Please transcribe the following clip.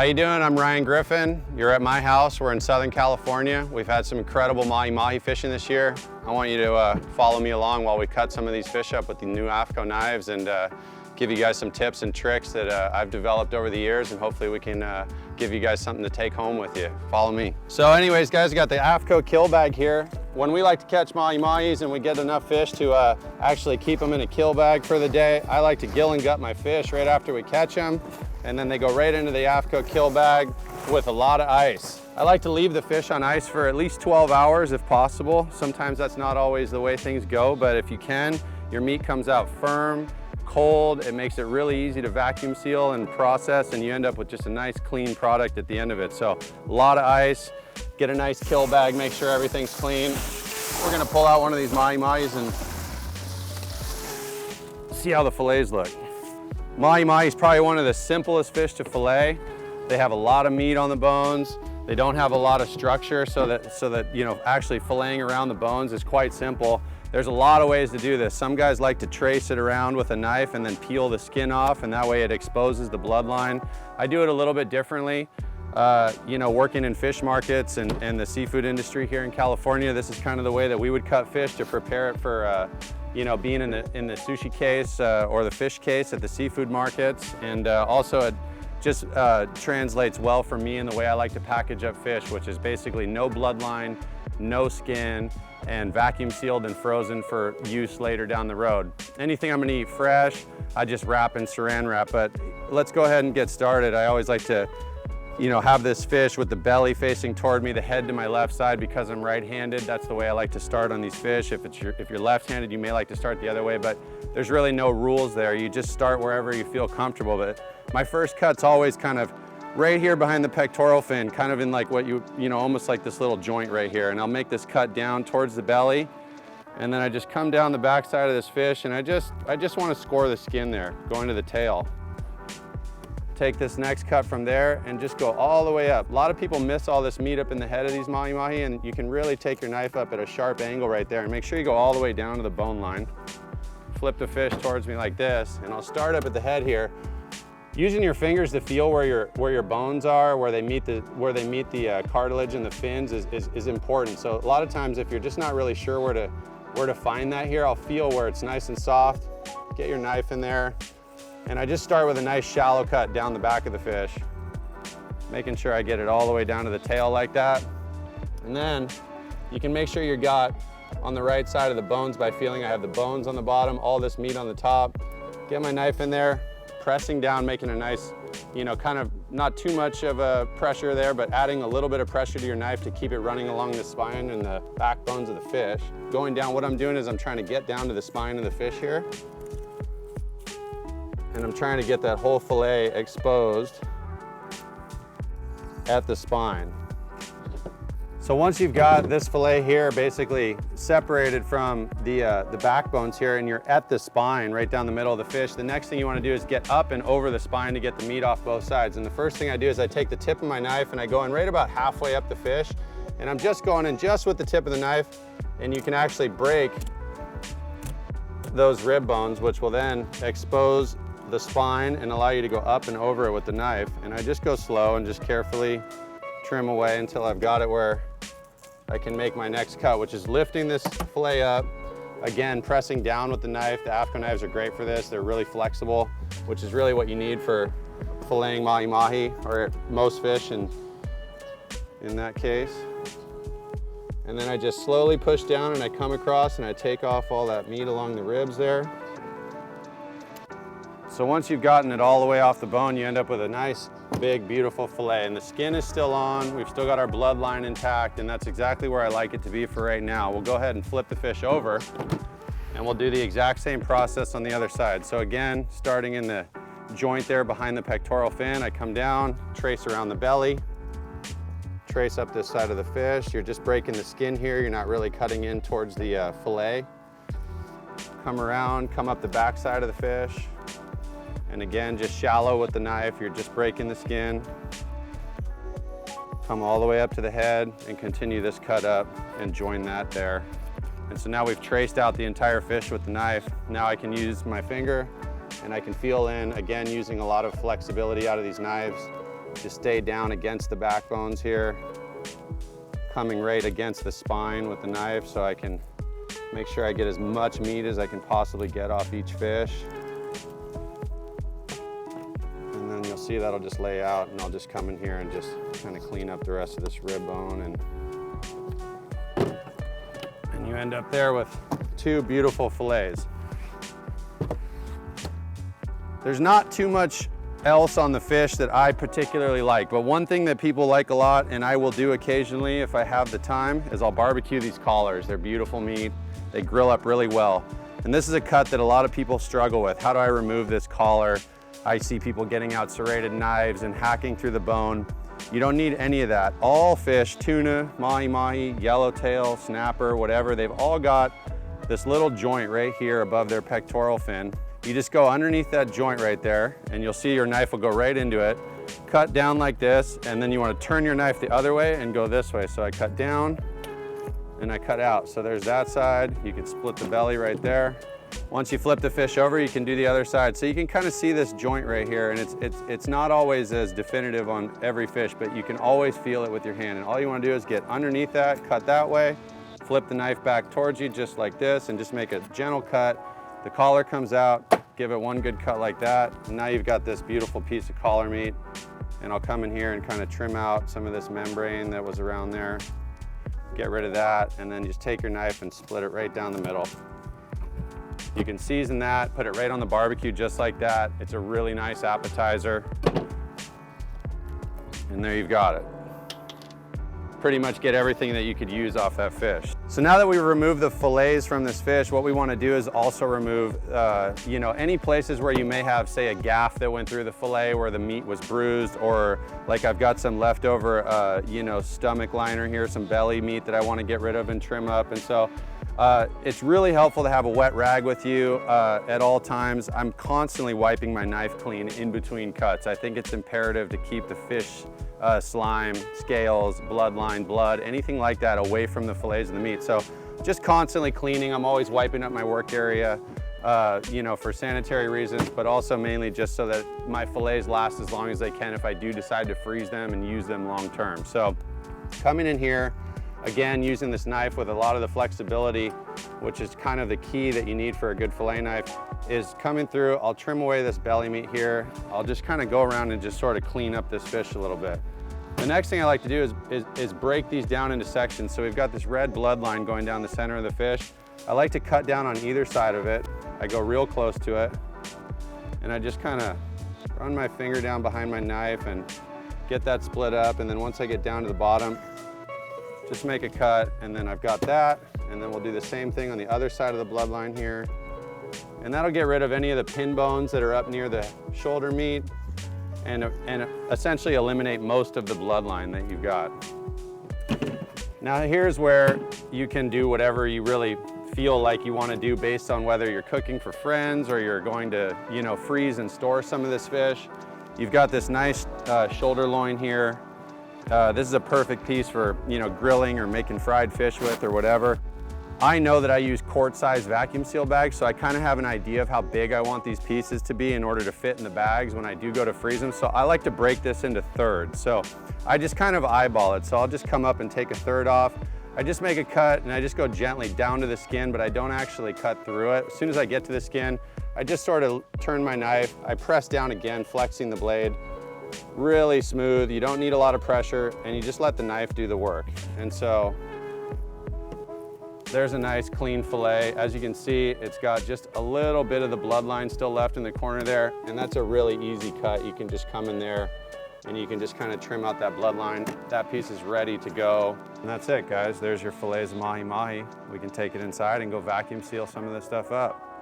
How you doing? I'm Ryan Griffin. You're at my house. We're in Southern California. We've had some incredible Mahi Mahi fishing this year. I want you to follow me along while we cut some of these fish up with the new AFCO knives and give you guys some tips and tricks that I've developed over the years, and hopefully we can give you guys something to take home with you. Follow me. So anyways, guys, I got the AFCO kill bag here. When we like to catch Mahi Mahis and we get enough fish to actually keep them in a kill bag for the day, I like to gill and gut my fish right after we catch them, and then they go right into the AFCO kill bag with a lot of ice. I like to leave the fish on ice for at least 12 hours if possible. Sometimes that's not always the way things go, but if you can, your meat comes out firm, cold. It makes it really easy to vacuum seal and process, and you end up with just a nice clean product at the end of it. So a lot of ice, get a nice kill bag, make sure everything's clean. We're gonna pull out one of these Mahi Mahis and see how the fillets look. Mahi Mahi is probably one of the simplest fish to fillet. They have a lot of meat on the bones. They don't have a lot of structure, so that you know, actually filleting around the bones is quite simple. There's a lot of ways to do this. Some guys like to trace it around with a knife and then peel the skin off, and that way it exposes the bloodline. I do it a little bit differently. You know, working in fish markets and the seafood industry here in California, this is kind of the way that we would cut fish to prepare it for you know, being in the sushi case or the fish case at the seafood markets. And also it just translates well for me in the way I like to package up fish, which is basically no bloodline, no skin, and vacuum sealed and frozen for use later down the road. Anything I'm gonna eat fresh, I just wrap in saran wrap. But let's go ahead and get started. I always like to, you know, have this fish with the belly facing toward me, the head to my left side, because I'm right-handed. That's the way I like to start on these fish. If you're left-handed, you may like to start the other way, but there's really no rules there. You just start wherever you feel comfortable. But my first cut's always kind of right here behind the pectoral fin, kind of in like what you know, almost like this little joint right here. And I'll make this cut down towards the belly, and then I just come down the back side of this fish, and I just want to score the skin there, going to the tail. Take this next cut from there and just go all the way up. A lot of people miss all this meat up in the head of these Mahi Mahi, and you can really take your knife up at a sharp angle right there, and make sure you go all the way down to the bone line. Flip the fish towards me like this, and I'll start up at the head here. Using your fingers to feel where your bones are, where they meet the cartilage and the fins is important. So a lot of times, if you're just not really sure where to find that here, I'll feel where it's nice and soft. Get your knife in there, and I just start with a nice shallow cut down the back of the fish, making sure I get it all the way down to the tail like that. And then you can make sure you got on the right side of the bones by feeling I have the bones on the bottom, all this meat on the top. Get my knife in there, pressing down, making a nice, you know, kind of not too much of a pressure there, but adding a little bit of pressure to your knife to keep it running along the spine and the backbones of the fish. Going down, what I'm doing is I'm trying to get down to the spine of the fish here, and I'm trying to get that whole fillet exposed at the spine. So once you've got this fillet here basically separated from the backbones here, and you're at the spine right down the middle of the fish, the next thing you want to do is get up and over the spine to get the meat off both sides. And the first thing I do is I take the tip of my knife and I go in right about halfway up the fish, and I'm just going in just with the tip of the knife, and you can actually break those rib bones, which will then expose the spine and allow you to go up and over it with the knife. And I just go slow and just carefully trim away until I've got it where I can make my next cut, which is lifting this fillet up, again, pressing down with the knife. The AFCO knives are great for this. They're really flexible, which is really what you need for filleting Mahi Mahi, or most fish in that case. And then I just slowly push down and I come across and I take off all that meat along the ribs there. So once you've gotten it all the way off the bone, you end up with a nice, big, beautiful fillet. And the skin is still on. We've still got our bloodline intact, and that's exactly where I like it to be for right now. We'll go ahead and flip the fish over, and we'll do the exact same process on the other side. So again, starting in the joint there behind the pectoral fin, I come down, trace around the belly, trace up this side of the fish. You're just breaking the skin here. You're not really cutting in towards the fillet. Come around, come up the back side of the fish. And again, just shallow with the knife, you're just breaking the skin. Come all the way up to the head and continue this cut up and join that there. And so now we've traced out the entire fish with the knife. Now I can use my finger and I can feel in, again, using a lot of flexibility out of these knives, Just stay down against the backbones here, coming right against the spine with the knife so I can make sure I get as much meat as I can possibly get off each fish. And then you'll see that'll just lay out, and I'll just come in here and just kind of clean up the rest of this rib bone, and you end up there with two beautiful fillets. There's not too much else on the fish that I particularly like, but one thing that people like a lot, and I will do occasionally if I have the time, is I'll barbecue these collars. They're beautiful meat. They grill up really well. And this is a cut that a lot of people struggle with. How do I remove this collar? I see people getting out serrated knives and hacking through the bone. You don't need any of that. All fish, tuna, mahi mahi, yellowtail, snapper, whatever, they've all got this little joint right here above their pectoral fin. You just go underneath that joint right there, and you'll see your knife will go right into it. Cut down like this, and then you want to turn your knife the other way and go this way. So I cut down and I cut out. So there's that side. You can split the belly right there. Once you flip the fish over, you can do the other side. So you can kind of see this joint right here, and it's not always as definitive on every fish, but you can always feel it with your hand. And all you want to do is get underneath that, cut that way, flip the knife back towards you just like this, and just make a gentle cut. The collar comes out, give it one good cut like that, and now you've got this beautiful piece of collar meat. And I'll come in here and kind of trim out some of this membrane that was around there. Get rid of that, and then just take your knife and split it right down the middle. You can season that, put it right on the barbecue just like that. It's a really nice appetizer. And there you've got it. Pretty much get everything that you could use off that fish. So now that we've removed the fillets from this fish, what we want to do is also remove any places where you may have, say, a gaff that went through the fillet where the meat was bruised, or like I've got some leftover stomach liner here, some belly meat that I want to get rid of and trim up. And so it's really helpful to have a wet rag with you at all times. I'm constantly wiping my knife clean in between cuts. I think it's imperative to keep the fish slime, scales, bloodline, blood, anything like that away from the fillets of the meat. So just constantly cleaning. I'm always wiping up my work area, for sanitary reasons, but also mainly just so that my fillets last as long as they can if I do decide to freeze them and use them long term. So coming in here, again, using this knife with a lot of the flexibility, which is kind of the key that you need for a good fillet knife, is coming through. I'll trim away this belly meat here. I'll just kind of go around and just sort of clean up this fish a little bit. The next thing I like to do is break these down into sections. So we've got this red bloodline going down the center of the fish. I like to cut down on either side of it. I go real close to it, and I just kind of run my finger down behind my knife and get that split up. And then once I get down to the bottom, just make a cut, and then I've got that, and then we'll do the same thing on the other side of the bloodline here. And that'll get rid of any of the pin bones that are up near the shoulder meat, and essentially eliminate most of the bloodline that you've got. Now here's where you can do whatever you really feel like you want to do based on whether you're cooking for friends or you're going to, freeze and store some of this fish. You've got this nice shoulder loin here. This is a perfect piece for, grilling or making fried fish with or whatever. I know that I use quart-size vacuum seal bags, so I kind of have an idea of how big I want these pieces to be in order to fit in the bags when I do go to freeze them. So I like to break this into thirds. So I just kind of eyeball it. So I'll just come up and take a third off. I just make a cut and I just go gently down to the skin, but I don't actually cut through it. As soon as I get to the skin, I just sort of turn my knife. I press down again, flexing the blade. Really smooth, you don't need a lot of pressure, and you just let the knife do the work. And so there's a nice clean fillet. As you can see, it's got just a little bit of the bloodline still left in the corner there, and that's a really easy cut. You can just come in there and you can just kind of trim out that bloodline. That piece is ready to go. And that's it, guys. There's your fillets of mahi mahi. We can take it inside and go vacuum seal some of this stuff up.